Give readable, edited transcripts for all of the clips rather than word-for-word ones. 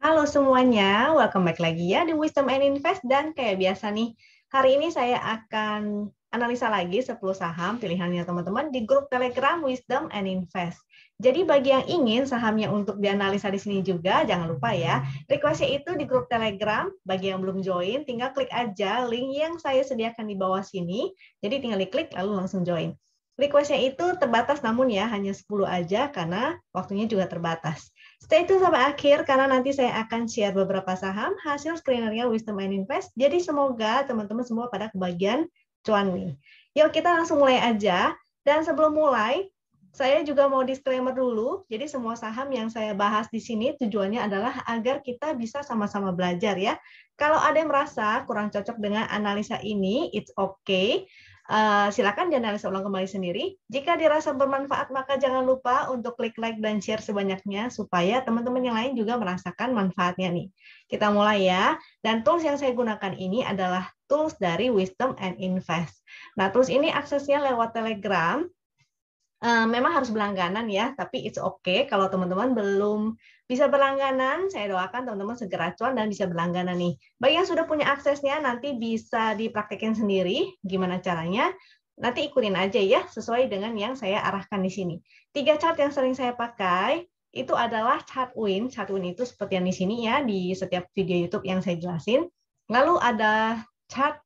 Halo semuanya, welcome back lagi ya di Wisdom and Invest. Dan kayak biasa nih, hari ini saya akan analisa lagi 10 saham pilihannya teman-teman di grup Telegram Wisdom and Invest. Jadi bagi yang ingin sahamnya untuk dianalisa di sini juga, jangan lupa ya, request-nya itu di grup Telegram. Bagi yang belum join, tinggal klik aja link yang saya sediakan di bawah sini. Jadi tinggal diklik lalu langsung join. Request-nya itu terbatas namun ya hanya 10 aja karena waktunya juga terbatas. Stay tune sampai akhir karena nanti saya akan share beberapa saham hasil screenernya Wisdom and Invest. Jadi semoga teman-teman semua pada kebagian cuan nih. Yuk kita langsung mulai aja. Dan sebelum mulai, saya juga mau disclaimer dulu. Jadi semua saham yang saya bahas di sini tujuannya adalah agar kita bisa sama-sama belajar ya. Kalau ada yang merasa kurang cocok dengan analisa ini, it's okay. Silakan dianalisa ulang kembali sendiri. Jika dirasa bermanfaat, maka jangan lupa untuk klik like dan share sebanyaknya supaya teman-teman yang lain juga merasakan manfaatnya nih. Kita mulai ya. Dan tools yang saya gunakan ini adalah tools dari Wisdom and Invest. Nah, tools ini aksesnya lewat Telegram. Memang harus berlangganan ya, tapi it's okay kalau teman-teman belum bisa berlangganan. Saya doakan teman-teman segera cuan dan bisa berlangganan nih. Bagi yang sudah punya aksesnya, nanti bisa dipraktekin sendiri gimana caranya. Nanti ikutin aja ya, sesuai dengan yang saya arahkan di sini. 3 chart yang sering saya pakai itu adalah chart win. Chart win itu seperti yang di sini ya, di setiap video YouTube yang saya jelasin. Lalu ada chart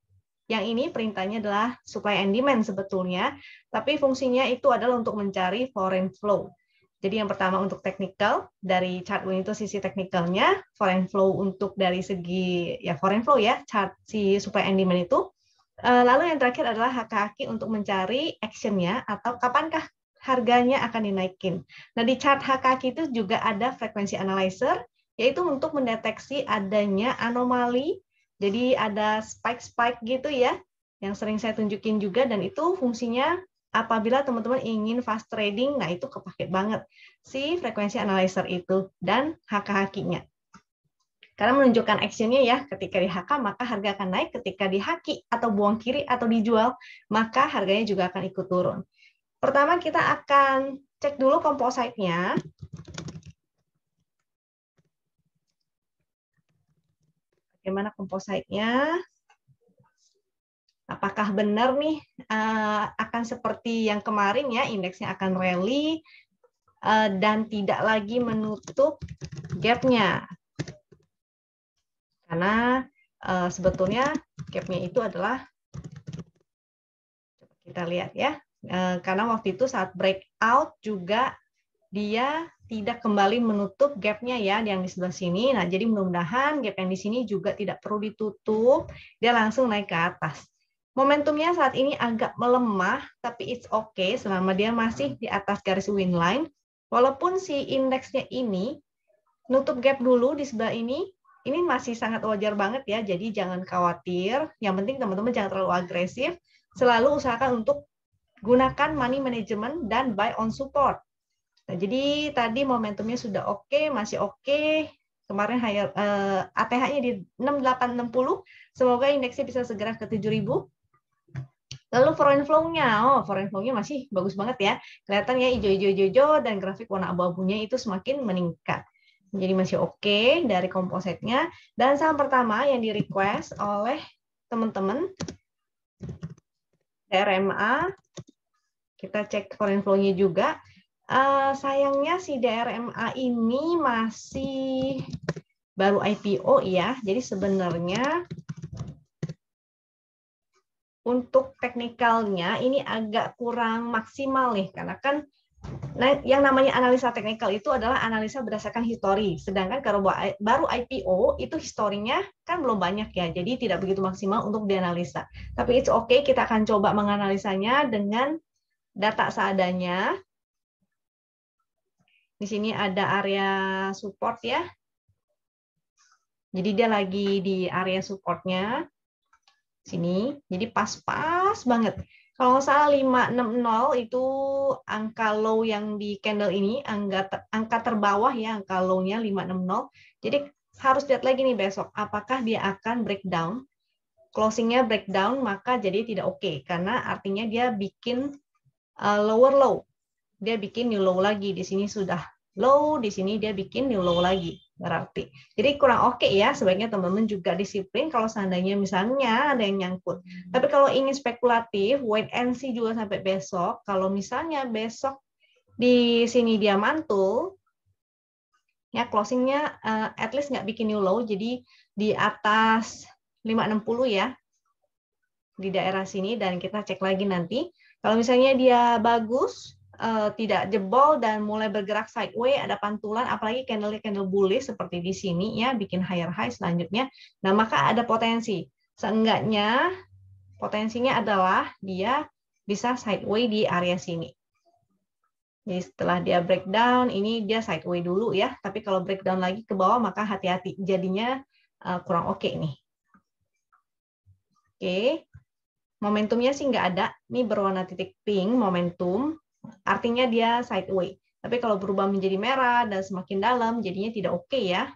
yang ini perintahnya adalah supply and demand sebetulnya, tapi fungsinya itu adalah untuk mencari foreign flow. Jadi yang pertama untuk technical, dari chart win itu sisi technicalnya, foreign flow untuk dari segi ya foreign flow ya, chart si supply and demand itu. Lalu yang terakhir adalah HKHQ untuk mencari actionnya atau kapankah harganya akan dinaikin. Nah di chart HKHQ itu juga ada frekuensi analyzer, yaitu untuk mendeteksi adanya anomali. Jadi ada spike-spike gitu ya, yang sering saya tunjukin juga, dan itu fungsinya apabila teman-teman ingin fast trading, nah itu kepake banget si frekuensi analyzer itu dan HKHQ-nya. Karena menunjukkan actionnya ya, ketika di HK maka harga akan naik, ketika di haki atau buang kiri atau dijual, maka harganya juga akan ikut turun. Pertama kita akan cek dulu kompositnya. Bagaimana kompositnya? Apakah benar nih akan seperti yang kemarin ya, indeksnya akan rally dan tidak lagi menutup gap-nya. Karena sebetulnya gap-nya itu adalah, kita lihat ya, karena waktu itu saat breakout juga dia tidak kembali menutup gap-nya ya yang di sebelah sini. Nah, jadi mudah-mudahan gap yang di sini juga tidak perlu ditutup, dia langsung naik ke atas. Momentumnya saat ini agak melemah, tapi it's okay selama dia masih di atas garis win line. Walaupun si indeksnya ini nutup gap dulu di sebelah ini masih sangat wajar banget ya, jadi jangan khawatir. Yang penting teman-teman jangan terlalu agresif, selalu usahakan untuk gunakan money management dan buy on support. Nah, jadi tadi momentumnya sudah oke, masih oke. Kemarin ATH-nya di 6860. Semoga indeksnya bisa segera ke 7000. Lalu foreign flow-nya, foreign flow-nya masih bagus banget ya. Kelihatan ya hijau-hijau dan grafik warna abu-abunya itu semakin meningkat. Jadi masih oke dari kompositnya. Dan saham pertama yang di-request oleh teman-teman DRMA, kita cek foreign flow-nya juga. Sayangnya si DRMA ini masih baru IPO ya. Jadi sebenarnya untuk teknikalnya ini agak kurang maksimal nih, karena kan yang namanya analisa teknikal itu adalah analisa berdasarkan histori. Sedangkan kalau baru IPO itu historinya kan belum banyak ya, jadi tidak begitu maksimal untuk dianalisa. Tapi it's okay, kita akan coba menganalisanya dengan data seadanya. Di sini ada area support ya. Jadi dia lagi di area supportnya. Sini. Jadi pas-pas banget. Kalau nggak salah 560 itu angka low yang di candle ini, angka terbawah ya, angka low-nya 560. Jadi harus lihat lagi nih besok, apakah dia akan breakdown. Closing-nya breakdown, maka jadi tidak oke. Karena artinya dia bikin lower low. Dia bikin new low lagi. Di sini sudah low, di sini dia bikin new low lagi. berarti. Jadi kurang oke ya, sebaiknya teman-teman juga disiplin kalau seandainya misalnya ada yang nyangkut. Tapi kalau ingin spekulatif, wait and see juga sampai besok. Kalau misalnya besok di sini dia mantul, ya closingnya at least nggak bikin new low, jadi di atas 560 ya, di daerah sini, dan kita cek lagi nanti. Kalau misalnya dia bagus, tidak jebol dan mulai bergerak sideways, ada pantulan, apalagi candle bullish seperti di sini ya, bikin higher high selanjutnya. Nah, maka ada potensi. Seenggaknya potensinya adalah dia bisa sideways di area sini. Jadi setelah dia breakdown, ini dia sideways dulu ya. Tapi kalau breakdown lagi ke bawah, maka hati-hati. Jadinya kurang oke nih. Oke. Momentumnya sih nggak ada. Ini berwarna titik pink, momentum. Artinya dia sideways. Tapi kalau berubah menjadi merah dan semakin dalam, jadinya tidak oke ya.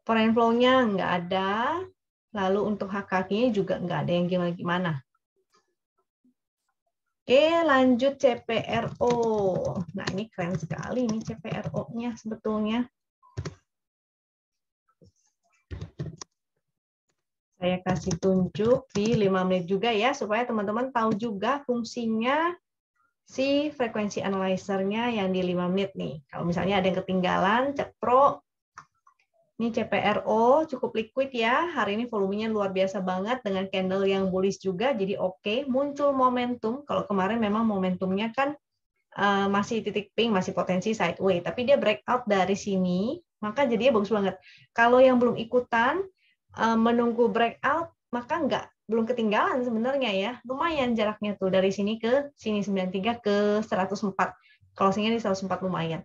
Foreign flow-nya nggak ada. Lalu untuk HKQ-nya juga nggak ada yang gimana-gimana. Oke, lanjut CPRO. Nah, ini keren sekali nih CPRO-nya sebetulnya. Saya kasih tunjuk di 5 menit juga ya, supaya teman-teman tahu juga fungsinya si frekuensi analyzer-nya yang di 5 menit nih. Kalau misalnya ada yang ketinggalan, cek pro. Ini CPRO cukup liquid ya. Hari ini volumenya luar biasa banget dengan candle yang bullish juga. Jadi oke, muncul momentum. Kalau kemarin memang momentumnya kan masih titik pink, masih potensi sideways. Tapi dia breakout dari sini, maka jadinya bagus banget. Kalau yang belum ikutan, menunggu breakout, maka belum ketinggalan sebenarnya ya. Lumayan jaraknya tuh dari sini ke sini 93 ke 104. Closingnya di 104 lumayan.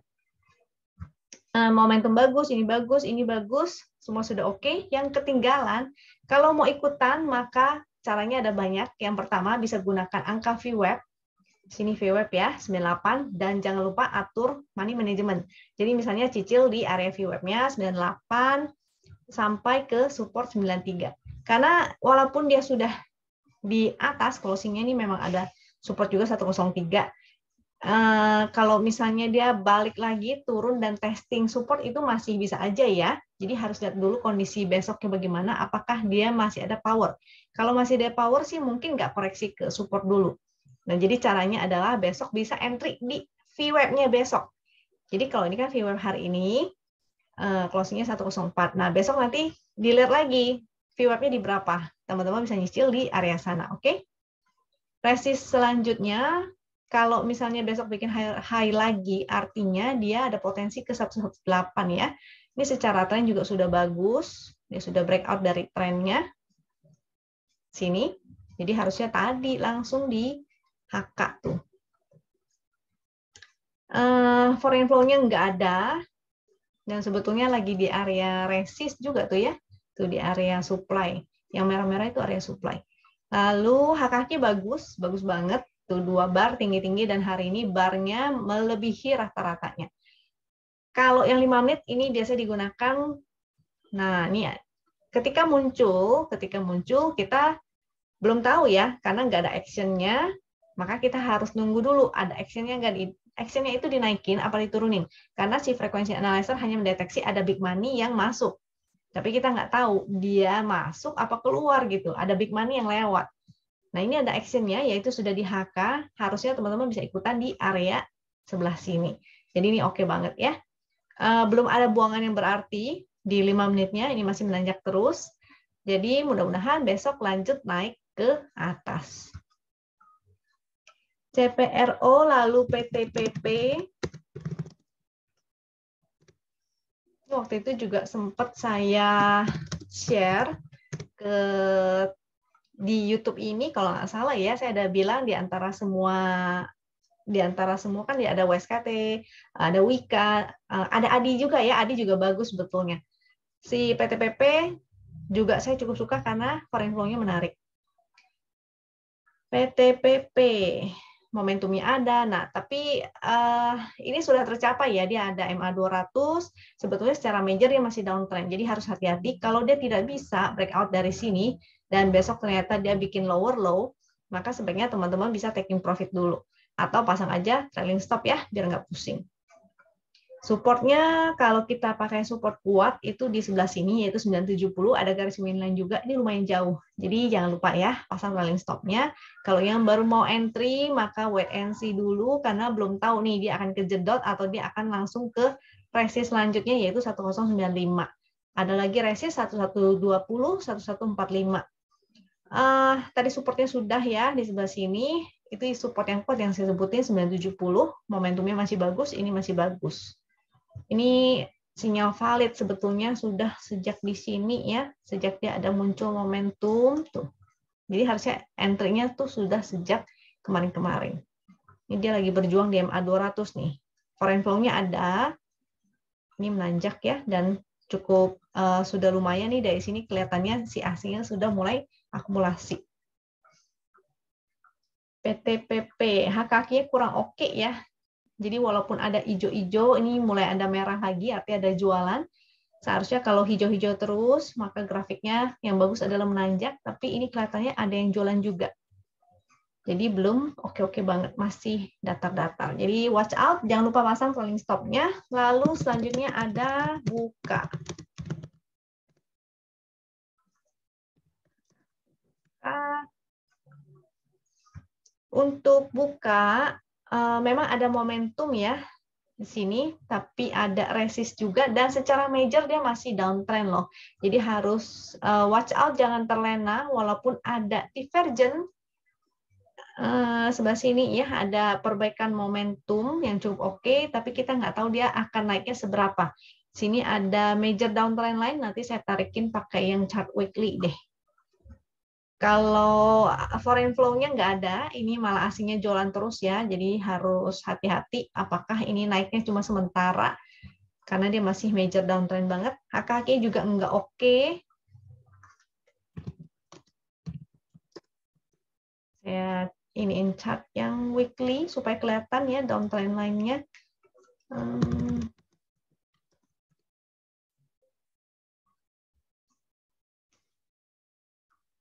Momentum bagus, ini bagus, ini bagus, semua sudah oke. Yang ketinggalan, kalau mau ikutan maka caranya ada banyak. Yang pertama bisa gunakan angka VWAP. Sini VWAP ya, 98, dan jangan lupa atur money management. Jadi misalnya cicil di area VWAP-nya 98 sampai ke support 93. Karena walaupun dia sudah di atas, closingnya ini memang ada support juga 103. Kalau misalnya dia balik lagi, turun dan testing support itu masih bisa aja ya. Jadi harus lihat dulu kondisi besoknya bagaimana, apakah dia masih ada power. Kalau masih ada power sih mungkin nggak koreksi ke support dulu. Nah, jadi caranya adalah besok bisa entry di VWAP-nya besok. Jadi kalau ini kan VWAP hari ini, closingnya 104. Nah, besok nanti dilihat lagi VWAP-nya di berapa. Teman-teman bisa nyicil di area sana, oke? Resist selanjutnya, kalau misalnya besok bikin high lagi, artinya dia ada potensi ke 118 ya. Ini secara tren juga sudah bagus. Dia sudah breakout dari trennya. Sini. Jadi harusnya tadi langsung di HK tuh. Foreign flow-nya nggak ada. Dan sebetulnya lagi di area resist juga tuh ya. Tuh di area supply. Yang merah-merah itu area supply. Lalu HKQ bagus, bagus banget. Tuh 2 bar tinggi-tinggi dan hari ini barnya melebihi rata-ratanya. Kalau yang 5 menit ini biasa digunakan, nah ini ya, ketika muncul kita belum tahu ya, karena nggak ada actionnya, maka kita harus nunggu dulu ada actionnya nggak, actionnya itu dinaikin apa diturunin. Karena si frekuensi analyzer hanya mendeteksi ada big money yang masuk. Tapi kita nggak tahu dia masuk apa keluar gitu. Ada big money yang lewat. Nah ini ada actionnya, yaitu sudah di HK. Harusnya teman-teman bisa ikutan di area sebelah sini. Jadi ini oke banget ya. Belum ada buangan yang berarti di 5 menitnya. Ini masih menanjak terus. Jadi mudah-mudahan besok lanjut naik ke atas. CPRO lalu PTPP. Waktu itu juga sempat saya share di YouTube ini, kalau nggak salah ya, saya ada bilang di antara semua kan ya ada WSKT, ada Wika, ada Adi juga ya, Adi juga bagus sebetulnya. Si PTPP juga saya cukup suka karena foreign flow-nya menarik. PTPP momentumnya ada. Nah, tapi ini sudah tercapai ya, dia ada MA 200, sebetulnya secara major dia masih downtrend. Jadi harus hati-hati kalau dia tidak bisa breakout dari sini dan besok ternyata dia bikin lower low, maka sebaiknya teman-teman bisa taking profit dulu atau pasang aja trailing stop ya biar nggak pusing. Supportnya kalau kita pakai support kuat itu di sebelah sini yaitu 970, ada garis mainline juga, ini lumayan jauh. Jadi jangan lupa ya pasang trailing stopnya. Kalau yang baru mau entry maka wait and see dulu karena belum tahu nih dia akan kejedot atau dia akan langsung ke resist selanjutnya yaitu 1095. Ada lagi resist 1120, 1145. Tadi supportnya sudah ya di sebelah sini. Itu support yang kuat yang saya sebutin 970, momentumnya masih bagus, ini masih bagus. Ini sinyal valid sebetulnya sudah sejak di sini ya, sejak dia ada muncul momentum tuh. Jadi harusnya entry-nya tuh sudah sejak kemarin-kemarin. Ini dia lagi berjuang di MA 200 nih. Foreign flow-nya ada. Ini menanjak ya dan cukup sudah lumayan nih dari sini kelihatannya si asingnya sudah mulai akumulasi. PTPP, HKK-nya kurang oke ya. Jadi walaupun ada hijau-hijau, ini mulai ada merah lagi, artinya ada jualan. Seharusnya kalau hijau-hijau terus, maka grafiknya yang bagus adalah menanjak, tapi ini kelihatannya ada yang jualan juga. Jadi belum oke-oke banget, masih datar-datar. Jadi watch out, jangan lupa pasang trailing stop-nya. Lalu selanjutnya ada buka. Untuk buka, memang ada momentum ya di sini, tapi ada resist juga, dan secara major dia masih downtrend loh. Jadi harus watch out, jangan terlena, walaupun ada divergent sebelah sini ya, ada perbaikan momentum yang cukup oke, tapi kita nggak tahu dia akan naiknya seberapa. Sini ada major downtrend line, nanti saya tarikin pakai yang chart weekly deh. Kalau foreign flow-nya nggak ada, ini malah asingnya jualan terus ya, jadi harus hati-hati apakah ini naiknya cuma sementara, karena dia masih major downtrend banget. HKK juga nggak oke. Saya iniin chart yang weekly supaya kelihatan ya downtrend line-nya.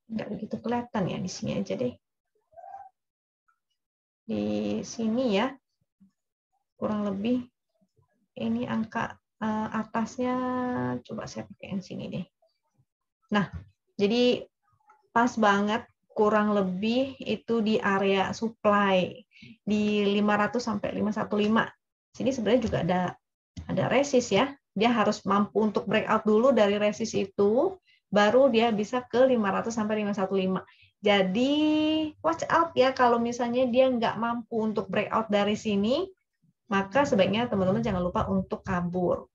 Nggak begitu kelihatan ya, di sini aja deh. Di sini ya, kurang lebih ini angka atasnya, coba saya pakai yang sini deh. Nah, jadi pas banget, kurang lebih itu di area supply di 500 sampai 515. Sini sebenarnya juga ada resist ya. Dia harus mampu untuk breakout dulu dari resist itu, baru dia bisa ke 500 sampai 515. Jadi watch out ya kalau misalnya dia nggak mampu untuk breakout dari sini, maka sebaiknya teman-teman jangan lupa untuk kabur.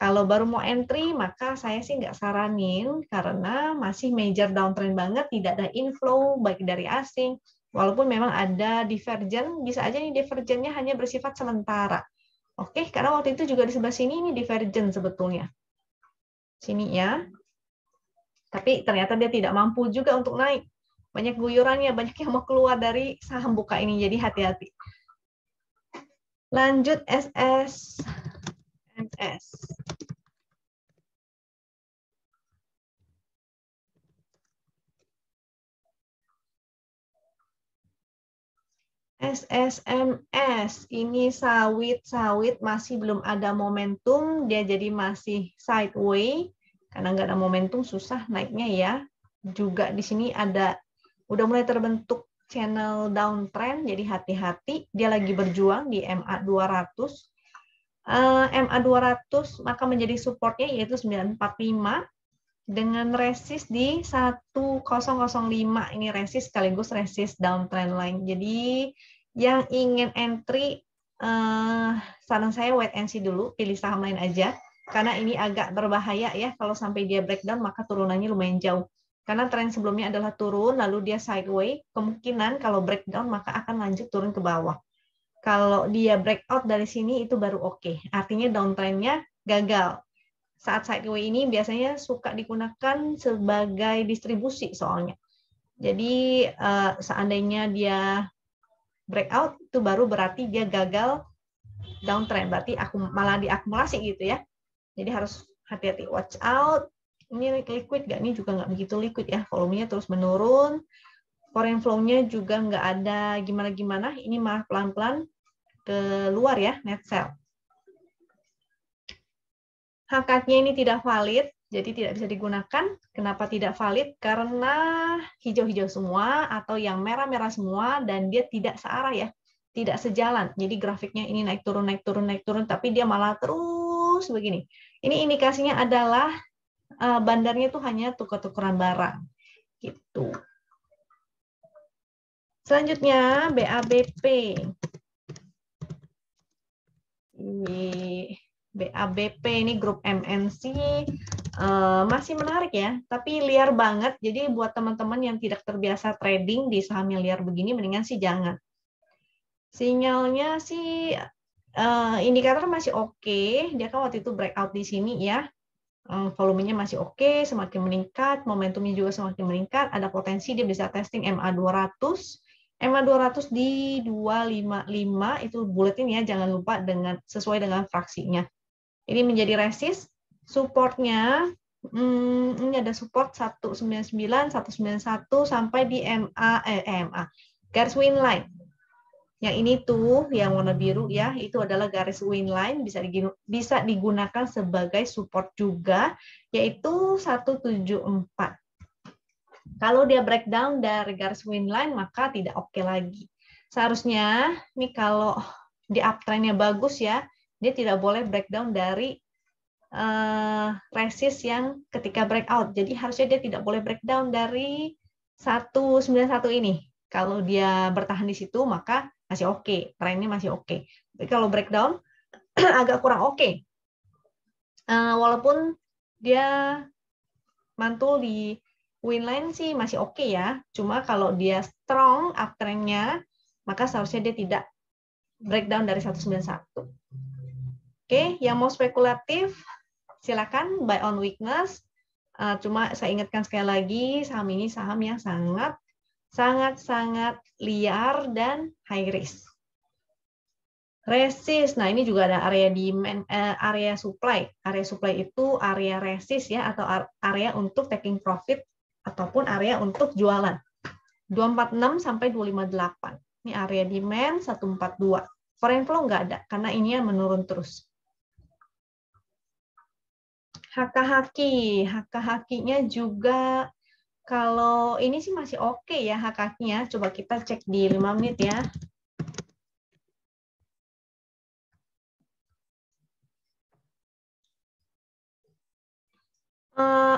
Kalau baru mau entry, maka saya sih nggak saranin karena masih major downtrend banget, tidak ada inflow baik dari asing. Walaupun memang ada divergent, bisa aja nih divergentnya hanya bersifat sementara. Oke, karena waktu itu juga di sebelah sini ini divergent sebetulnya. Sini ya. Tapi ternyata dia tidak mampu juga untuk naik. Banyak guyurannya, banyak yang mau keluar dari saham buka ini, jadi hati-hati. Lanjut SS. SSMS, ini sawit masih belum ada momentum, dia jadi masih sideways, karena nggak ada momentum susah naiknya ya. Juga di sini udah mulai terbentuk channel downtrend, jadi hati-hati, dia lagi berjuang di MA 200. MA 200 maka menjadi supportnya yaitu 945 dengan resist di 1005. Ini resist sekaligus resist downtrend line. Jadi yang ingin entry, saran saya wait and see dulu, pilih saham lain aja. Karena ini agak berbahaya ya, kalau sampai dia breakdown maka turunannya lumayan jauh. Karena tren sebelumnya adalah turun, lalu dia sideways, kemungkinan kalau breakdown maka akan lanjut turun ke bawah. Kalau dia breakout dari sini itu baru oke. Artinya downtrendnya gagal. Saat sideways ini biasanya suka digunakan sebagai distribusi soalnya. Jadi seandainya dia breakout itu baru berarti dia gagal downtrend, berarti malah diakumulasi gitu ya. Jadi harus hati-hati, watch out. Ini liquid nggak? Ini juga nggak begitu liquid ya, volumenya terus menurun. Foreign flow-nya juga nggak ada gimana-gimana, ini malah pelan-pelan keluar ya, net sell. HKG-nya ini tidak valid, jadi tidak bisa digunakan. Kenapa tidak valid? Karena hijau-hijau semua atau yang merah-merah semua dan dia tidak searah ya, tidak sejalan. Jadi grafiknya ini naik turun, naik turun, naik turun, tapi dia malah terus begini. Ini indikasinya adalah bandarnya itu hanya tukar-tukaran barang. Gitu. Selanjutnya BABP. Ini BABP ini grup MNC masih menarik ya, tapi liar banget. Jadi buat teman-teman yang tidak terbiasa trading di saham yang liar begini, mendingan sih jangan. Sinyalnya sih indikator masih oke. Dia kan waktu itu breakout di sini ya. Volumenya masih oke, semakin meningkat, momentumnya juga semakin meningkat, ada potensi dia bisa testing MA200. MA200 di 255 itu buletin ya, jangan lupa dengan sesuai dengan fraksinya. Ini menjadi resist, supportnya ini ada support 199, 191 sampai di MA garis win line. Yang ini tuh yang warna biru ya, itu adalah garis win line, bisa digunakan sebagai support juga, yaitu 174. Kalau dia breakdown dari garis win line, maka tidak oke lagi. Seharusnya nih kalau di uptrendnya bagus ya, dia tidak boleh breakdown dari resist yang ketika breakout. Jadi harusnya dia tidak boleh breakdown dari 191 ini. Kalau dia bertahan di situ, maka masih oke, trennya masih oke. Tapi kalau breakdown agak kurang oke. Walaupun dia mantul di winline sih masih oke ya. Cuma kalau dia strong uptrendnya, maka seharusnya dia tidak breakdown dari 191. Oke, yang mau spekulatif silakan buy on weakness. Cuma saya ingatkan sekali lagi, saham ini saham yang sangat liar dan high risk. Resist, nah ini juga ada area demand, area supply. Area supply itu area resist ya, atau area untuk taking profit ataupun area untuk jualan. 246 sampai 258. Ini area demand 142. Foreign flow nggak ada karena ini menurun terus. HKHQ-nya juga kalau ini sih masih oke ya HKQ-nya. Coba kita cek di 5 menit ya.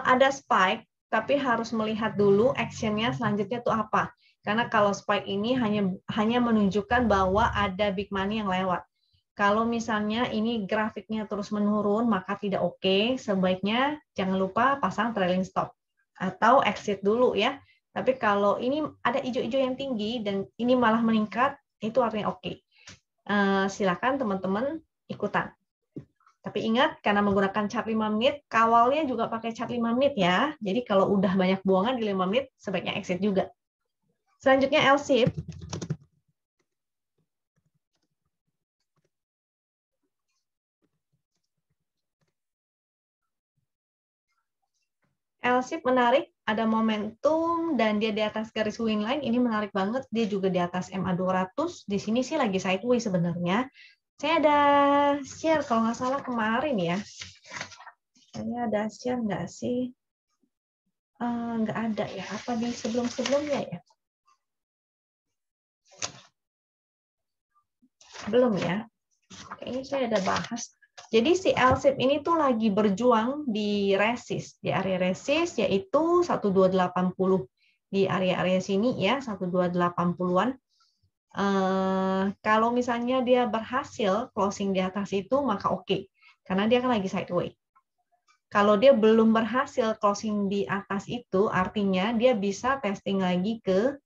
Ada spike, tapi harus melihat dulu action-nya selanjutnya tuh apa. Karena kalau spike ini hanya menunjukkan bahwa ada big money yang lewat. Kalau misalnya ini grafiknya terus menurun, maka tidak oke. Sebaiknya jangan lupa pasang trailing stop atau exit dulu ya. Tapi kalau ini ada hijau-hijau yang tinggi dan ini malah meningkat, itu artinya oke. Silakan teman-teman ikutan. Tapi ingat, karena menggunakan chart 5 menit, kawalnya juga pakai chart 5 menit ya. Jadi kalau udah banyak buangan di 5 menit, sebaiknya exit juga. Selanjutnya LSIP. LSIP menarik, ada momentum, dan dia di atas garis win line. Ini menarik banget, dia juga di atas MA200. Di sini sih lagi sideways sebenarnya. Saya ada share, kalau nggak salah kemarin ya. Saya ada share nggak sih? Nggak ada ya, apa di sebelum-sebelumnya ya? Belum ya? Kayaknya saya ada bahas. Jadi si LSIP ini tuh lagi berjuang di resist, di area resist yaitu 1280. Di area-area sini ya, 1280-an. Kalau misalnya dia berhasil closing di atas itu, maka oke. Karena dia kan lagi sideways. Kalau dia belum berhasil closing di atas itu, artinya dia bisa testing lagi ke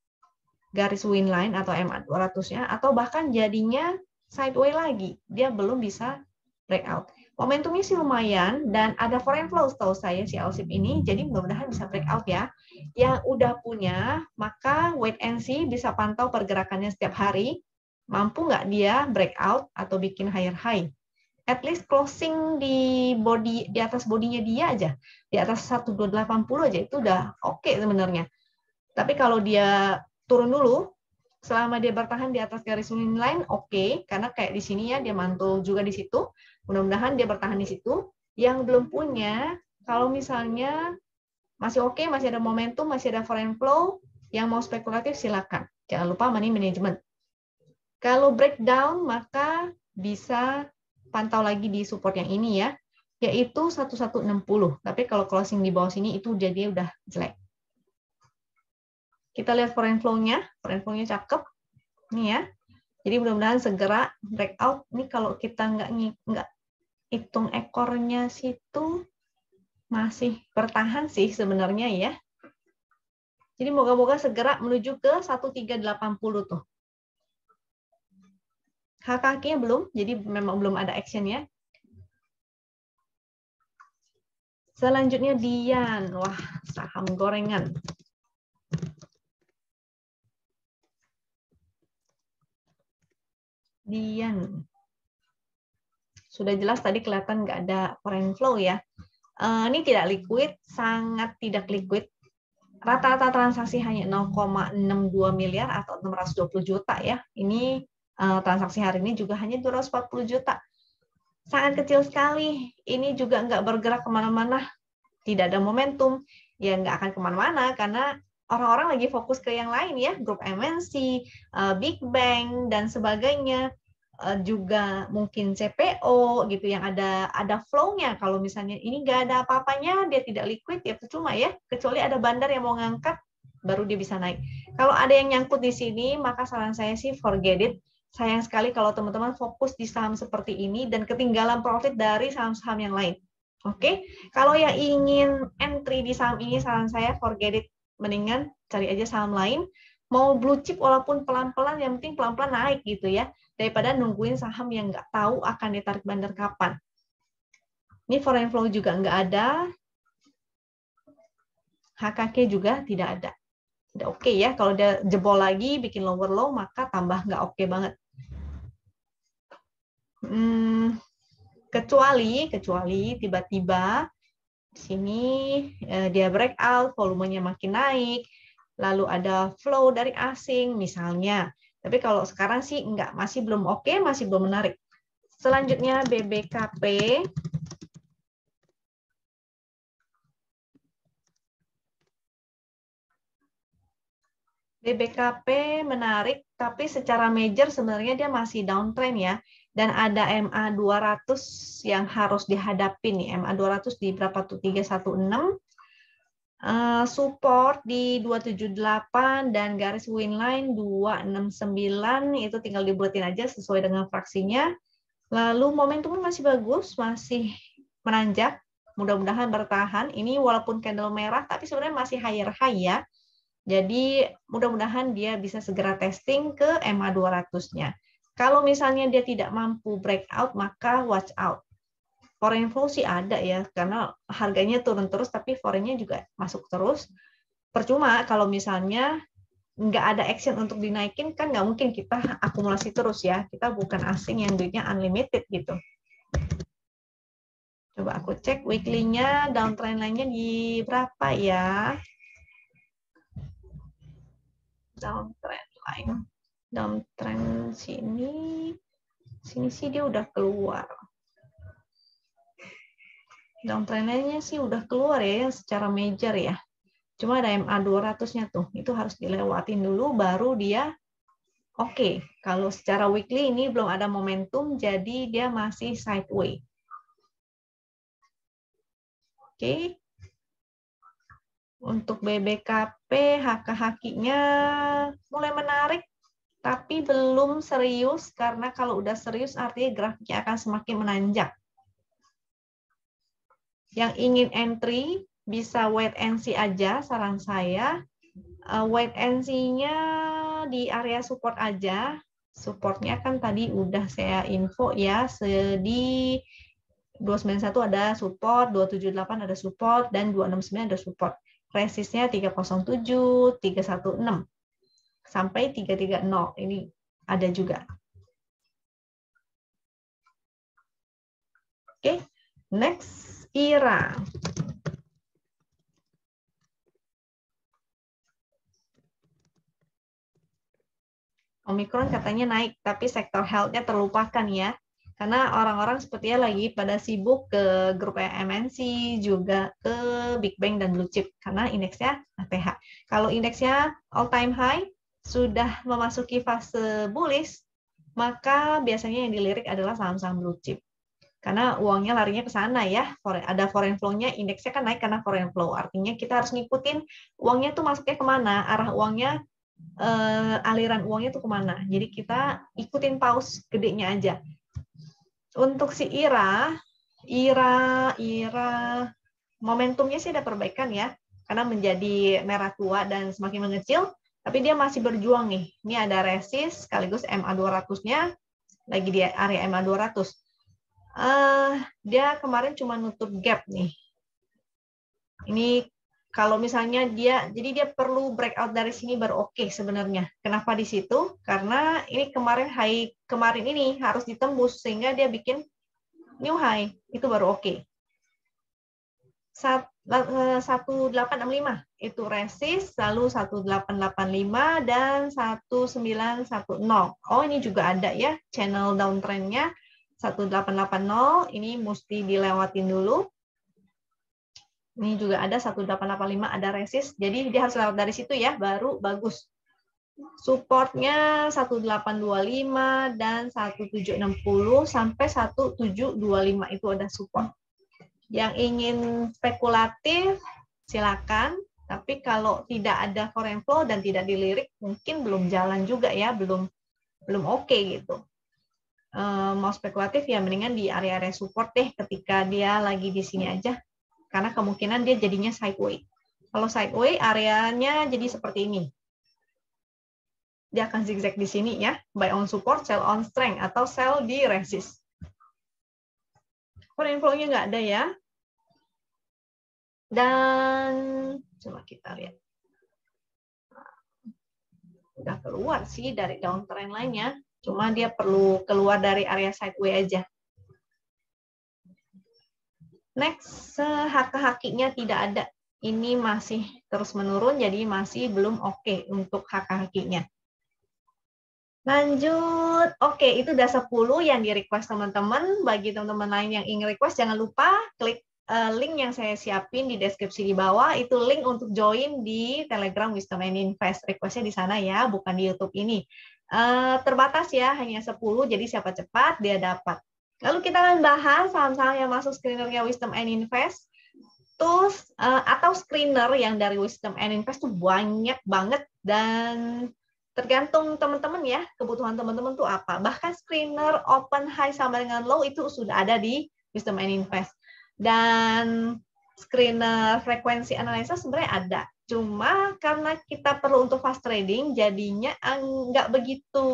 garis win line atau MA200-nya, atau bahkan jadinya sideways lagi. Dia belum bisa breakout. Momentumnya sih lumayan, dan ada foreign flow setahu saya si LSIP ini, jadi mudah-mudahan bisa breakout ya. Yang udah punya, maka wait and see, bisa pantau pergerakannya setiap hari, mampu nggak dia breakout atau bikin higher high. At least closing di atas bodinya dia aja, di atas 1280 aja, itu udah oke sebenarnya. Tapi kalau dia turun dulu, selama dia bertahan di atas garis win line, oke, karena kayak di sini ya, dia mantul juga di situ. Mudah-mudahan dia bertahan di situ. Yang belum punya, kalau misalnya masih oke, masih ada momentum, masih ada foreign flow, yang mau spekulatif silakan. Jangan lupa money management. Kalau breakdown, maka bisa pantau lagi di support yang ini ya, yaitu 1160. Tapi kalau closing di bawah sini itu jadi udah jelek. Kita lihat foreign flow-nya. Foreign flow-nya cakep. Ini ya. Jadi mudah-mudahan segera breakout. Ini kalau kita nggak hitung ekornya situ, masih bertahan sih sebenarnya ya. Jadi moga-moga segera menuju ke 1380 tuh. Kakinya belum, jadi memang belum ada action-nya. Selanjutnya Dian. Wah, saham gorengan. Dian. Sudah jelas tadi kelihatan nggak ada foreign flow ya. Ini tidak liquid, sangat tidak liquid. Rata-rata transaksi hanya 0,62 miliar atau 620 juta ya. Ini transaksi hari ini juga hanya 240 juta. Sangat kecil sekali. Ini juga nggak bergerak kemana-mana. Tidak ada momentum. Ya nggak akan kemana-mana karena orang-orang lagi fokus ke yang lain ya. Grup MNC, Big Bang, dan sebagainya. Juga mungkin CPO gitu yang ada flow-nya. Kalau misalnya ini nggak ada apa-apanya, dia tidak liquid ya percuma ya. Kecuali ada bandar yang mau ngangkat, baru dia bisa naik. Kalau ada yang nyangkut di sini, maka saran saya sih forget it. Sayang sekali kalau teman-teman fokus di saham seperti ini dan ketinggalan profit dari saham-saham yang lain. Oke, kalau yang ingin entry di saham ini, saran saya forget it. Mendingan cari aja saham lain. Mau blue chip walaupun pelan-pelan, yang penting pelan-pelan naik gitu ya. Daripada nungguin saham yang nggak tahu akan ditarik bandar kapan. Ini foreign flow juga nggak ada. HKK juga tidak ada. Tidak oke ya. Kalau dia jebol lagi, bikin lower low, maka tambah nggak oke banget. Kecuali tiba-tiba di sini dia breakout, volumenya makin naik, lalu ada flow dari asing misalnya. Tapi kalau sekarang sih enggak, masih belum oke, masih belum menarik. Selanjutnya BBKP. BBKP menarik, tapi secara major sebenarnya dia masih downtrend ya. Dan ada MA 200 yang harus dihadapi nih. MA 200 di berapa tuh? 316. Support di 278 dan garis winline 269 itu tinggal dibuletin aja sesuai dengan fraksinya. Lalu momentumnya masih bagus, masih menanjak. Mudah-mudahan bertahan. Ini walaupun candle merah tapi sebenarnya masih higher high ya. Jadi mudah-mudahan dia bisa segera testing ke MA 200-nya. Kalau misalnya dia tidak mampu breakout maka watch out. Foreign flow sih ada ya, karena harganya turun terus, tapi foreign-nya juga masuk terus. Percuma kalau misalnya nggak ada action untuk dinaikin, kan nggak mungkin kita akumulasi terus ya. Kita bukan asing yang duitnya unlimited gitu. Coba aku cek weekly-nya, downtrend line-nya di berapa ya? Downtrend line. Downtrend sini sih dia udah keluar. Downtrend-nya sih udah keluar ya secara major ya. Cuma ada MA 200-nya tuh. Itu harus dilewatin dulu baru dia oke. Kalau secara weekly ini belum ada momentum jadi dia masih sideways. Oke. Untuk BBKP HK-HQ-nya mulai menarik tapi belum serius karena kalau udah serius artinya grafiknya akan semakin menanjak. Yang ingin entry bisa wait and see aja saran saya. Wait and see-nya di area support aja. Supportnya kan tadi udah saya info ya. Di 291 ada support, 278 ada support, dan 269 ada support. Resistnya 307, 316 sampai 330. Ini ada juga. Oke, next. IRA. Omicron katanya naik, tapi sektor health-nya terlupakan ya. Karena orang-orang sepertinya lagi pada sibuk ke grup MNC, juga ke Big Bang dan Blue Chip, karena indeksnya ATH. Kalau indeksnya all time high, sudah memasuki fase bullish, maka biasanya yang dilirik adalah saham-saham Blue Chip. Karena uangnya larinya ke sana ya, ada foreign flow-nya, indeksnya kan naik karena foreign flow. Artinya kita harus ngikutin uangnya tuh masuknya kemana, arah uangnya, aliran uangnya tuh kemana. Jadi kita ikutin paus gedenya aja. Untuk si IRA momentumnya sih ada perbaikan ya, karena menjadi merah tua dan semakin mengecil, tapi dia masih berjuang nih. Ini ada resist sekaligus MA 200-nya lagi di area MA 200. Dia kemarin cuma nutup gap nih. Ini kalau misalnya jadi dia perlu breakout dari sini baru oke sebenarnya. Kenapa di situ? Karena ini kemarin ini harus ditembus sehingga dia bikin new high, itu baru oke. 1865 itu resist, lalu 1885 dan 1910. Oh, ini juga ada ya channel downtrend-nya 1880, ini mesti dilewatin dulu. Ini juga ada 1885 ada resist, jadi dia harus lewat dari situ ya, baru bagus. Supportnya 1825 dan 1760 sampai 1725 itu ada support. Yang ingin spekulatif silakan, tapi kalau tidak ada foreign flow dan tidak dilirik mungkin belum jalan juga ya, belum oke gitu. Mau spekulatif ya mendingan di area-area support deh ketika dia lagi di sini aja. Karena kemungkinan dia jadinya sideways. Kalau sideways, areanya jadi seperti ini. Dia akan zigzag di sini ya. Buy on support, sell on strength, atau sell di resist. Foreign flow-nya nggak ada ya. Dan coba kita lihat. Udah keluar sih dari downtrend lainnya. Cuma dia perlu keluar dari area sideways aja. Next, HK-HQ-nya tidak ada. Ini masih terus menurun, jadi masih belum oke untuk HK-HQ-nya. Lanjut. Oke, itu udah 10 yang di-request teman-teman. Bagi teman-teman lain yang ingin request, jangan lupa klik link yang saya siapin di deskripsi di bawah. Itu link untuk join di Telegram Wisdom and Invest. Requestnya di sana ya, bukan di YouTube ini. Terbatas ya, hanya 10, jadi siapa cepat, dia dapat. Lalu kita akan bahas saham-saham yang masuk screener-nya Wisdom and Invest. Terus atau screener yang dari Wisdom and Invest tuh banyak banget dan tergantung teman-teman ya, kebutuhan teman-teman tuh apa. Bahkan screener open high sama dengan low itu sudah ada di Wisdom and Invest. Dan screener frekuensi analisa sebenarnya ada. Cuma karena kita perlu untuk fast trading, jadinya nggak begitu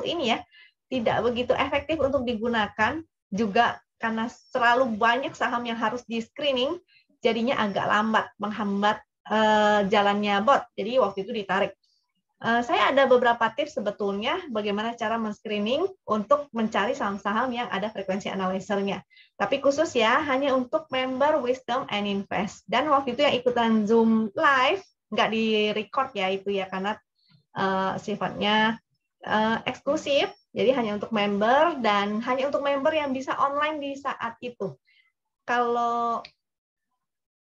ini ya, tidak begitu efektif untuk digunakan. Juga karena terlalu banyak saham yang harus di screening, jadinya agak lambat, menghambat jalannya bot. Jadi waktu itu ditarik. Saya ada beberapa tips sebetulnya bagaimana cara men-screening untuk mencari saham-saham yang ada frekuensi analyzer-nya. Tapi khusus ya, hanya untuk member Wisdom and Invest. Dan waktu itu yang ikutan Zoom live, nggak di-record ya itu ya, karena sifatnya eksklusif. Jadi hanya untuk member dan hanya untuk member yang bisa online di saat itu. Kalau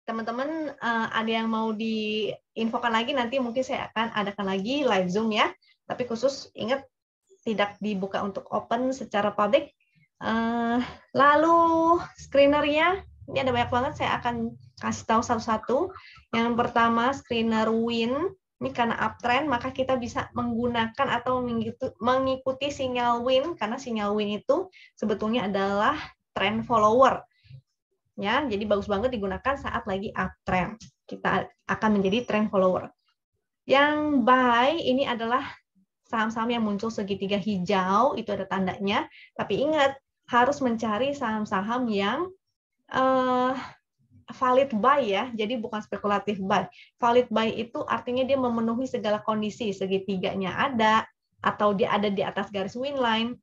teman-teman ada yang mau diinfokan lagi, nanti mungkin saya akan adakan lagi live Zoom ya. Tapi khusus ingat tidak dibuka untuk open secara publik. Lalu screener-nya, ini ada banyak banget, saya akan kasih tahu satu-satu. Yang pertama screener WIN. Ini karena uptrend, maka kita bisa menggunakan atau mengikuti sinyal WIN, karena sinyal WIN itu sebetulnya adalah trend follower. Ya, jadi bagus banget digunakan saat lagi uptrend. Kita akan menjadi trend follower. Yang buy ini adalah saham-saham yang muncul segitiga hijau, itu ada tandanya. Tapi ingat, harus mencari saham-saham yang valid buy ya, jadi bukan spekulatif buy. Valid buy itu artinya dia memenuhi segala kondisi, segitiganya ada, atau dia ada di atas garis win line,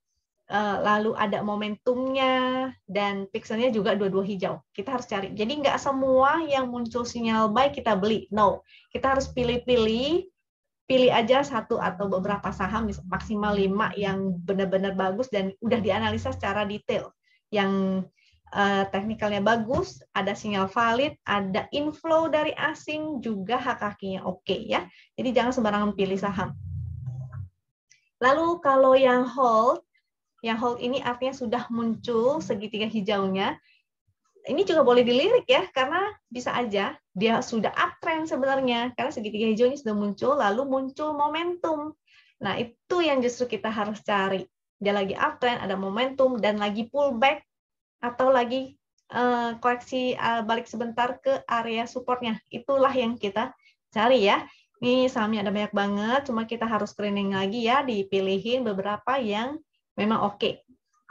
lalu ada momentumnya, dan pixelnya juga dua-dua hijau. Kita harus cari. Jadi nggak semua yang muncul sinyal buy kita beli. No, kita harus pilih-pilih pilih aja satu atau beberapa saham, maksimal 5 yang benar-benar bagus dan udah dianalisa secara detail. Yang teknikalnya bagus, ada sinyal valid, ada inflow dari asing, juga hak kakinya oke ya. Jadi jangan sembarangan pilih saham. Lalu kalau yang hold ini artinya sudah muncul segitiga hijaunya. Ini juga boleh dilirik ya, karena bisa aja dia sudah uptrend sebenarnya, karena segitiga hijau ini sudah muncul, lalu muncul momentum. Nah, itu yang justru kita harus cari. Dia lagi uptrend, ada momentum, dan lagi pullback, atau lagi koreksi balik sebentar ke area supportnya. Itulah yang kita cari ya. Ini sahamnya ada banyak banget, cuma kita harus screening lagi ya, dipilihin beberapa yang memang oke.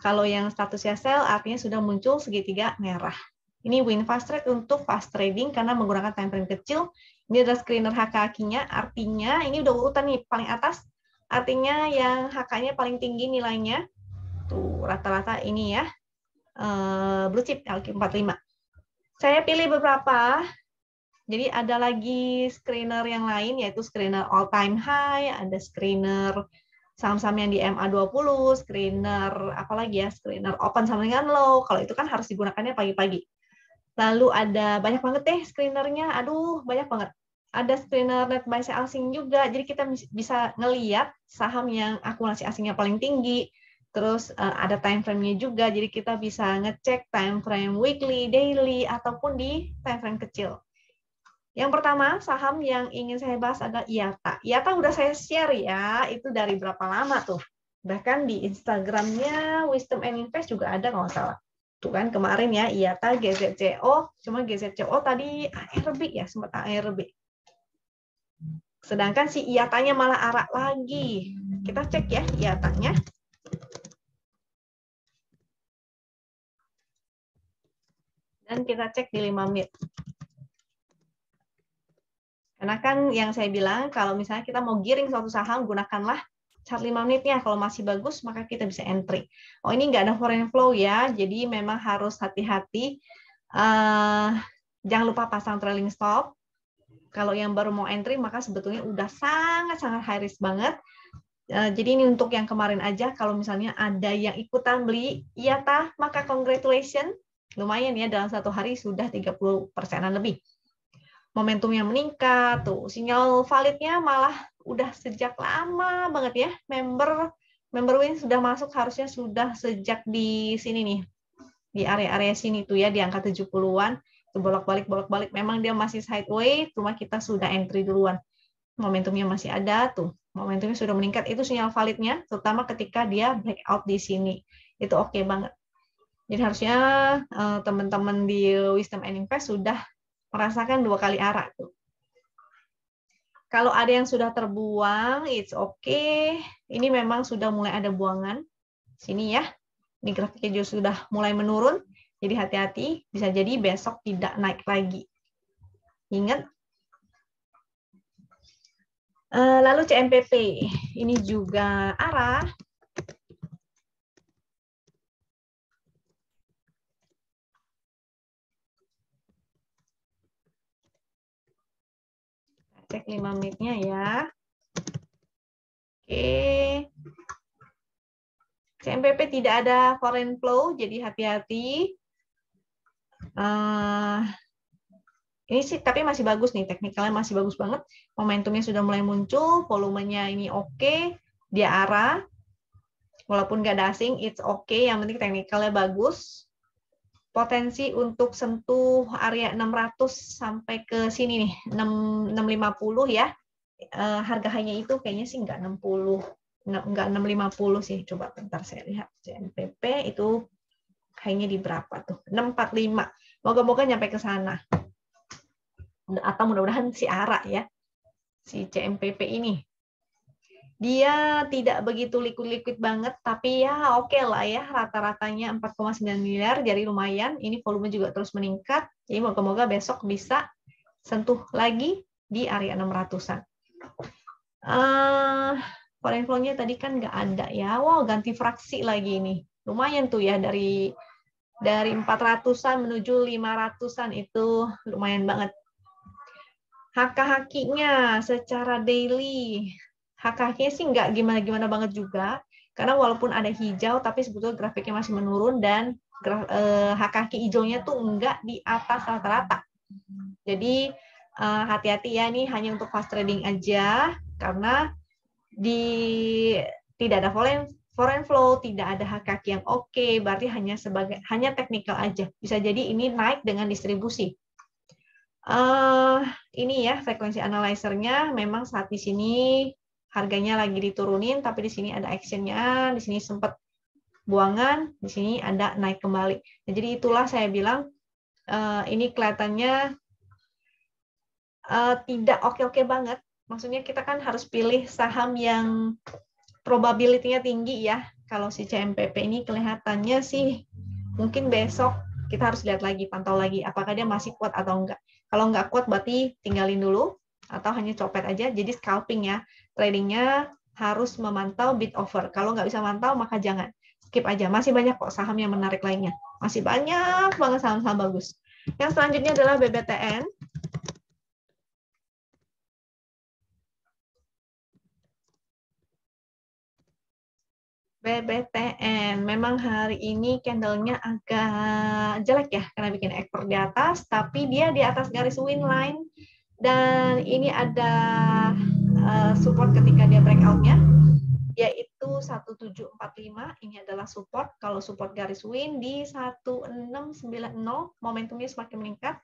Kalau yang statusnya sell artinya sudah muncul segitiga merah. Ini win fast trade untuk fast trading karena menggunakan time frame kecil. Ini adalah screener HK-nya, artinya ini udah urutan nih paling atas. Artinya yang HK-nya paling tinggi nilainya. Tuh rata-rata ini ya. Blue chip LQ45. Saya pilih beberapa. Jadi ada lagi screener yang lain yaitu screener all time high, ada screener saham-saham yang di MA20, screener apalagi ya, screener open sama dengan low. Kalau itu kan harus digunakannya pagi-pagi. Lalu ada banyak banget deh screenernya, aduh banyak banget. Ada screener net buy sell asing juga, jadi kita bisa ngeliat saham yang akumulasi asingnya paling tinggi. Terus ada time frame-nya juga, jadi kita bisa ngecek time frame weekly, daily, ataupun di time frame kecil. Yang pertama, saham yang ingin saya bahas adalah IATA. IATA udah saya share ya, itu dari berapa lama tuh. Bahkan di Instagramnya Wisdom and Invest juga ada kalau nggak salah. Tuh kan kemarin ya, IATA, GZCO, cuma GZCO tadi ARB ya, sempat ARB. Sedangkan si IATA-nya malah arak lagi. Kita cek ya IATA-nya. Dan kita cek di 5 menit. Karena kan yang saya bilang, kalau misalnya kita mau giring suatu saham, gunakanlah chart 5 menitnya. Kalau masih bagus, maka kita bisa entry. Oh, ini nggak ada foreign flow ya, jadi memang harus hati-hati. Jangan lupa pasang trailing stop. Kalau yang baru mau entry, maka sebetulnya udah sangat-sangat high risk banget. Jadi ini untuk yang kemarin aja, kalau misalnya ada yang ikutan beli IATA, maka congratulations. Lumayan ya, dalam satu hari sudah 30%-an lebih. Momentumnya meningkat, tuh sinyal validnya malah udah sejak lama banget ya. Member win sudah masuk harusnya sudah sejak di sini nih, di area-area sini tuh ya, di angka 70-an. Tuh bolak-balik. Memang dia masih sideways, cuma kita sudah entry duluan. Momentumnya masih ada tuh, momentumnya sudah meningkat. Itu sinyal validnya, terutama ketika dia breakout di sini. Itu oke banget. Jadi harusnya teman-teman di Wisdom and Invest sudah merasakan 2 kali arak tuh. Kalau ada yang sudah terbuang, it's okay. Ini memang sudah mulai ada buangan. Sini ya. Ini grafiknya juga sudah mulai menurun. Jadi hati-hati, bisa jadi besok tidak naik lagi. Ingat. Lalu CMPP. Ini juga arah. Cek 5 menitnya ya. Oke. CMPP tidak ada foreign flow, jadi hati-hati. Ini sih tapi masih bagus nih, teknikalnya masih bagus banget. Momentumnya sudah mulai muncul, volumenya ini oke, dia arah. Walaupun nggak ada asing, it's okay, yang penting teknikalnya bagus. Potensi untuk sentuh area 600 sampai ke sini nih, 650 ya. Harga hanya itu kayaknya sih nggak 60, nggak 650 sih. Coba bentar saya lihat CMPP itu kayaknya di berapa tuh? 645. Moga-moga nyampe ke sana. Atau mudah-mudahan si ARA ya, si CMPP ini. Dia tidak begitu liquid banget, tapi ya oke lah ya, rata-ratanya 4,9 miliar, jadi lumayan. Ini volume juga terus meningkat, jadi moga-moga besok bisa sentuh lagi di area 600-an. Foreign flow-nya tadi kan nggak ada ya, wow ganti fraksi lagi ini. Lumayan tuh ya, dari 400-an menuju 500-an itu lumayan banget. Haka-hakinya secara daily, haka-hakinya sih nggak gimana-gimana banget juga, karena walaupun ada hijau, tapi sebetulnya grafiknya masih menurun dan haka-haki hijaunya tuh nggak di atas rata-rata. Jadi hati-hati ya, ini hanya untuk fast trading aja, karena tidak ada foreign flow, tidak ada haka-haki yang oke, berarti hanya teknikal aja. Bisa jadi ini naik dengan distribusi. Ini ya frekuensi analyzer-nya memang saat di sini harganya lagi diturunin, tapi di sini ada action-nya, di sini sempat buangan, di sini ada naik kembali. Nah, jadi itulah saya bilang ini kelihatannya tidak oke-oke banget. Maksudnya kita kan harus pilih saham yang probability-nya tinggi ya. Kalau si CMPP ini kelihatannya sih mungkin besok kita harus lihat lagi, pantau lagi apakah dia masih kuat atau enggak. Kalau enggak kuat berarti tinggalin dulu atau hanya copet aja. Jadi scalping ya, tradingnya harus memantau bid offer. Kalau nggak bisa mantau maka jangan, skip aja. Masih banyak kok saham yang menarik lainnya. Masih banyak banget saham-saham bagus. Yang selanjutnya adalah BBTN. BBTN memang hari ini candle-nya agak jelek ya karena bikin ekor di atas, tapi dia di atas garis win line dan ini ada support ketika dia breakout-nya yaitu 1745. Ini adalah support. Kalau support garis win di 1690, momentumnya semakin meningkat.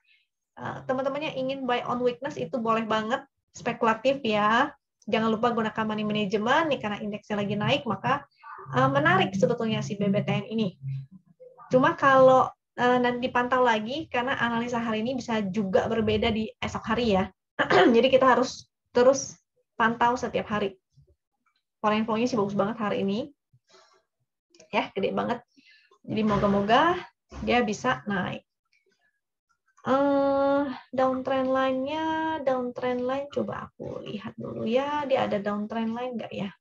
Teman-teman yang ingin buy on weakness itu boleh banget, spekulatif ya. Jangan lupa gunakan money management nih karena indeksnya lagi naik, maka menarik sebetulnya si BBTN ini. Cuma kalau nanti dipantau lagi karena analisa hari ini bisa juga berbeda di esok hari ya. Jadi kita harus terus pantau setiap hari. Foreign flow-nya sih bagus banget hari ini. Ya, gede banget. Jadi moga-moga dia bisa naik. Downtrend line-nya, downtrend line coba aku lihat dulu ya. Dia ada downtrend line nggak ya?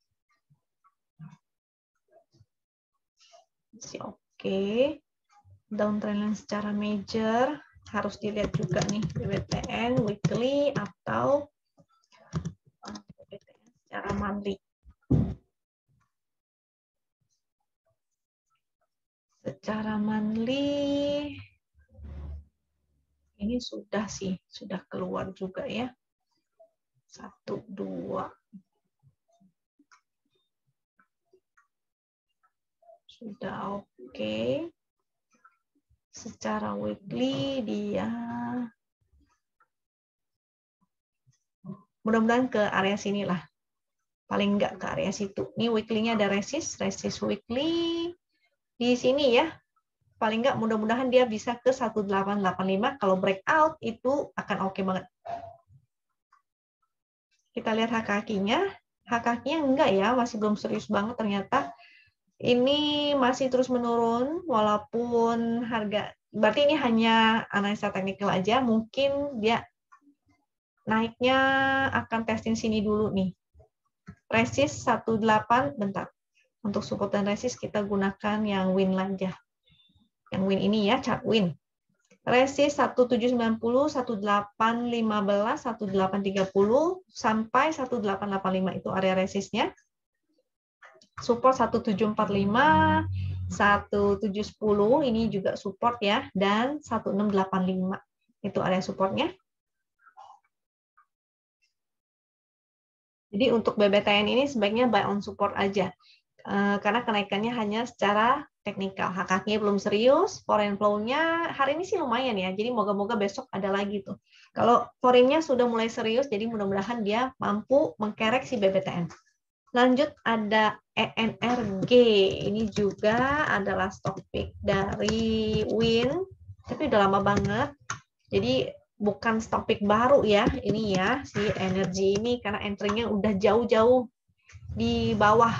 Masih oke. Downtrend line secara major harus dilihat juga nih BBTN weekly atau BBTN secara monthly. Secara monthly ini sudah keluar juga ya. 1, 2. Sudah oke. Secara weekly dia mudah-mudahan ke area sini lah. Paling enggak ke area situ. Ini weekly-nya ada resist weekly di sini ya. Paling enggak mudah-mudahan dia bisa ke 1885. Kalau breakout itu akan oke banget. Kita lihat hak-hakinya. Hak-hakinya enggak ya, masih belum serius banget ternyata. Ini masih terus menurun walaupun harga, berarti ini hanya analisa teknikal aja, mungkin dia naiknya akan testing sini dulu nih. Resist 18, bentar. Untuk support dan resist kita gunakan yang win aja. Yang win ini ya, chart win. Resist 1790, 1815, 1830 sampai 1885 itu area resistnya. Support 1745, 1710 ini juga support ya, dan 1685 itu area supportnya. Jadi untuk BBTN ini sebaiknya buy on support aja, karena kenaikannya hanya secara teknikal. Hak-haknya belum serius, foreign flow-nya hari ini sih lumayan ya, jadi moga-moga besok ada lagi tuh. Kalau foreign-nya sudah mulai serius, jadi mudah-mudahan dia mampu mengkerek si BBTN. Lanjut ada ENRG, ini juga adalah stock pick dari Win, tapi udah lama banget. Jadi bukan stock pick baru ya, ini ya si energi ini karena entry-nya udah jauh-jauh di bawah.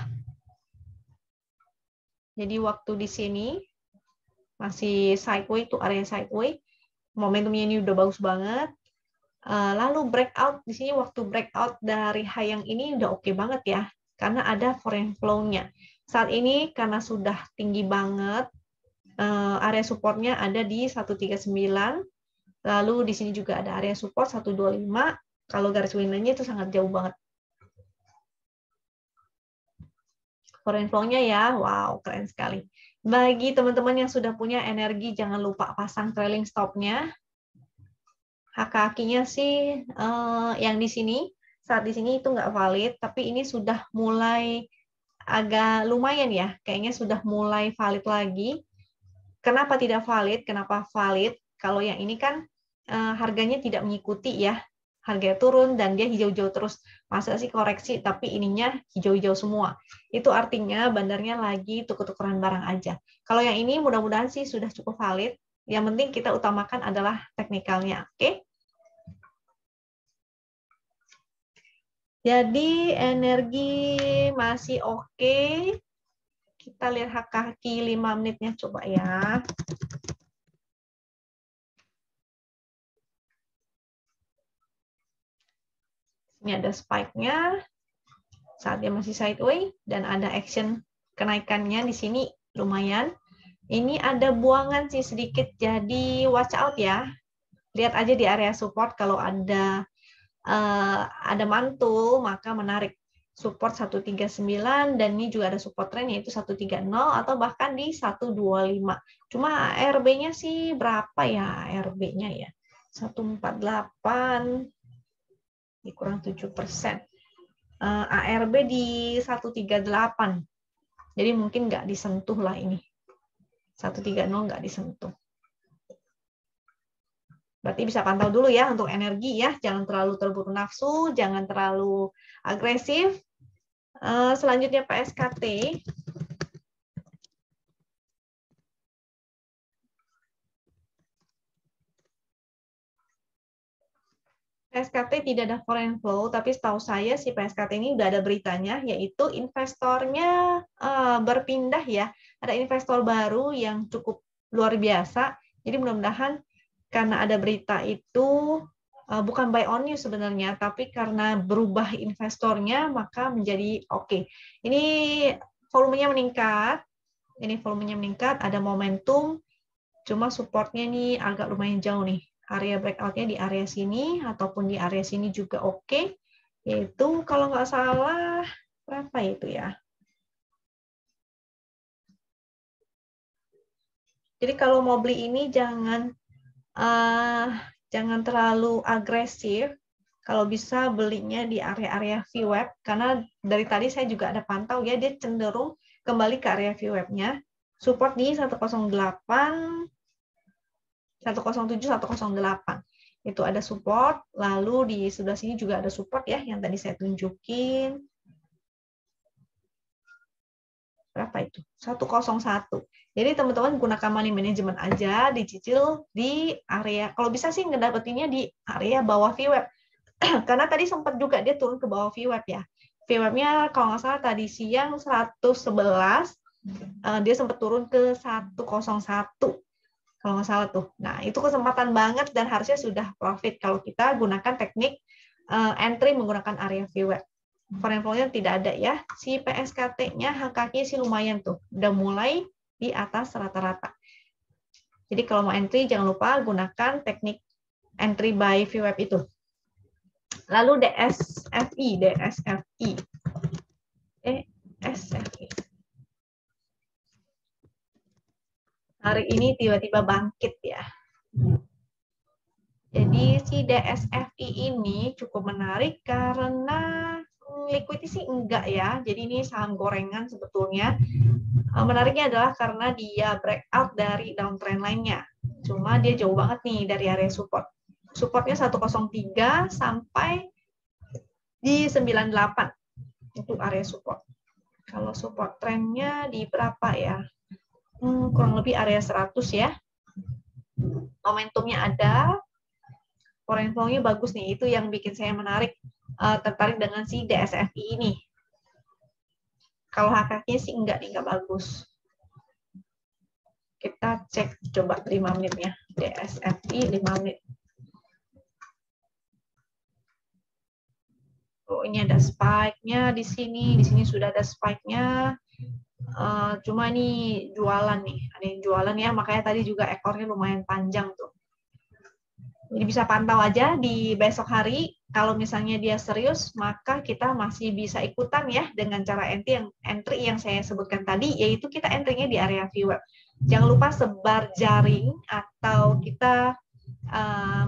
Jadi waktu di sini masih sideway, itu area sideway, momentumnya ini udah bagus banget. Lalu breakout di sini waktu breakout dari high yang ini udah oke banget ya. Karena ada foreign flow-nya. Saat ini karena sudah tinggi banget, area supportnya ada di 139, lalu di sini juga ada area support 125, Kalau garis winnernya itu sangat jauh banget. Foreign flow-nya ya, wow, keren sekali. Bagi teman-teman yang sudah punya energi, jangan lupa pasang trailing stop-nya. Kaki-kakinya sih yang di sini, saat di sini itu nggak valid, tapi ini sudah mulai agak lumayan ya, kayaknya sudah mulai valid lagi. Kenapa tidak valid? Kenapa valid? Kalau yang ini kan harganya tidak mengikuti ya, harganya turun dan dia hijau-hijau terus. Masa sih koreksi tapi ininya hijau-hijau semua? Itu artinya bandarnya lagi tuker-tukeran barang aja. Kalau yang ini mudah-mudahan sih sudah cukup valid. Yang penting kita utamakan adalah teknikalnya, oke? Jadi energi masih oke. Kita lihat kaki 5 menitnya coba ya. Ini ada spike-nya saat dia masih sideways dan ada action kenaikannya di sini lumayan. Ini ada buangan sih sedikit, jadi watch out ya. Lihat aja di area support kalau ada mantul maka menarik support 139 dan ini juga ada support trend yaitu 130 atau bahkan di 125. Cuma ARB-nya sih berapa ya ARB-nya ya? 148 dikurang 7%. ARB di 138. Jadi mungkin nggak disentuh lah ini. 130 nggak disentuh. Berarti bisa pantau dulu ya untuk energi ya. Jangan terlalu terburu nafsu, jangan terlalu agresif. Selanjutnya PSKT. PSKT tidak ada foreign flow, tapi setahu saya si PSKT ini udah ada beritanya, yaitu investornya berpindah ya. Ada investor baru yang cukup luar biasa. Jadi mudah-mudahan karena ada berita itu, bukan buy on news sebenarnya, tapi karena berubah investornya, maka menjadi oke. Ini volumenya meningkat, ada momentum, cuma supportnya ini agak lumayan jauh nih. Area breakout-nya di area sini ataupun di area sini juga oke. Yaitu kalau nggak salah berapa itu ya? Jadi kalau mau beli ini jangan terlalu agresif. Kalau bisa belinya di area-area VWAP karena dari tadi saya juga ada pantau ya dia cenderung kembali ke area VWAP-nya. Support di 108 107, 108. Itu ada support, lalu di sebelah sini juga ada support ya, yang tadi saya tunjukin. Berapa itu? 101. Jadi teman-teman gunakan money management aja, dicicil di area, kalau bisa sih ngedapetinnya di area bawah VWAP. Karena tadi sempat juga dia turun ke bawah VWAP ya. VWAP-nya kalau nggak salah tadi siang 111, dia sempat turun ke 101. Kalau nggak salah tuh. Nah, itu kesempatan banget dan harusnya sudah profit kalau kita gunakan teknik entry menggunakan area VWAP. Foreign flow-nya tidak ada ya. Si PSKT-nya HKK sih lumayan tuh. Udah mulai di atas rata-rata. Jadi kalau mau entry jangan lupa gunakan teknik entry by VWAP itu. Lalu DSFI. Hari ini tiba-tiba bangkit ya. Jadi si DSFI ini cukup menarik karena liquidity sih enggak ya. Jadi ini saham gorengan sebetulnya. Menariknya adalah karena dia breakout dari downtrend lainnya. Cuma dia jauh banget nih dari area support. Supportnya 103 sampai di 98. Itu area support. Kalau support trendnya di berapa ya? Kurang lebih area 100 ya. Momentumnya ada, foreign flow-nya bagus nih. Itu yang bikin saya tertarik dengan si DSFI ini. Kalau HKK-nya sih enggak bagus. Kita cek coba 5 menitnya. DSFI 5 menit. Oh, ini ada spike-nya di sini sudah ada spike-nya. Cuma ini jualan nih, ada yang jualan ya, makanya tadi juga ekornya lumayan panjang tuh. Jadi bisa pantau aja di besok hari kalau misalnya dia serius, maka kita masih bisa ikutan ya dengan cara entry yang saya sebutkan tadi, yaitu kita entry-nya di area VWeb. Jangan lupa sebar jaring atau kita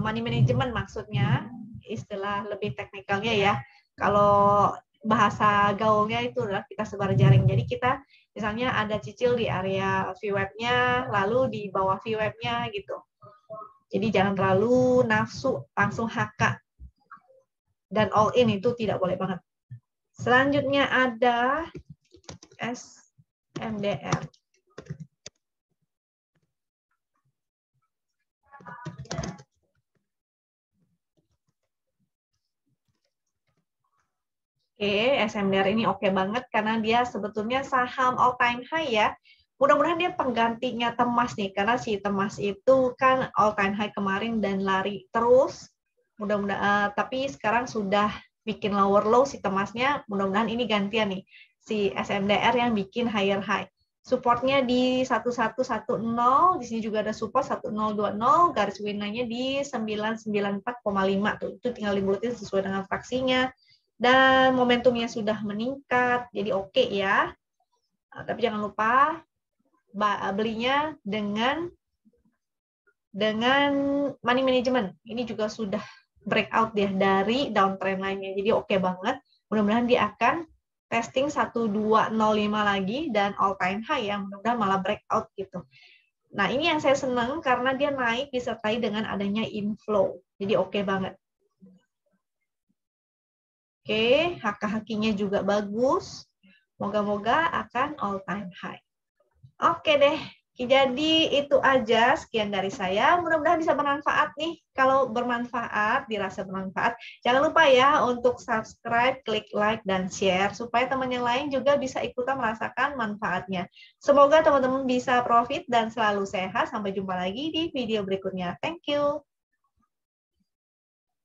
money management maksudnya, istilah lebih teknikalnya ya. Kalau bahasa gaulnya itu adalah kita sebar jaring. Jadi kita misalnya ada cicil di area VWeb-nya, lalu di bawah VWeb-nya gitu. Jadi jangan terlalu nafsu langsung HK dan all in, itu tidak boleh banget. Selanjutnya ada SMDR. Oke, SMDR ini oke banget karena dia sebetulnya saham all time high ya. Mudah-mudahan dia penggantinya Temas nih, karena si Temas itu kan all time high kemarin dan lari terus. Mudah-mudahan, tapi sekarang sudah bikin lower low si Temasnya. Mudah-mudahan ini gantian nih si SMDR yang bikin higher high. Supportnya di 1110, di sini juga ada support 1020, garis wilayahnya di 994,5 tuh. Itu tinggal dibuletin sesuai dengan fraksinya. Dan momentumnya sudah meningkat, jadi oke ya. Nah, tapi jangan lupa belinya dengan money management. Ini juga sudah breakout dia dari downtrend lainnya. Jadi oke banget. Mudah-mudahan dia akan testing 1205 lagi dan all time high ya. Mudah-mudahan malah breakout gitu. Nah, ini yang saya senang karena dia naik disertai dengan adanya inflow. Jadi oke banget. Oke, HK-HQ-nya juga bagus. Moga-moga akan all time high. Oke deh, jadi itu aja sekian dari saya. Mudah-mudahan bisa bermanfaat nih. Kalau bermanfaat, dirasa bermanfaat, jangan lupa ya untuk subscribe, klik like, dan share supaya teman yang lain juga bisa ikutan merasakan manfaatnya. Semoga teman-teman bisa profit dan selalu sehat. Sampai jumpa lagi di video berikutnya. Thank you.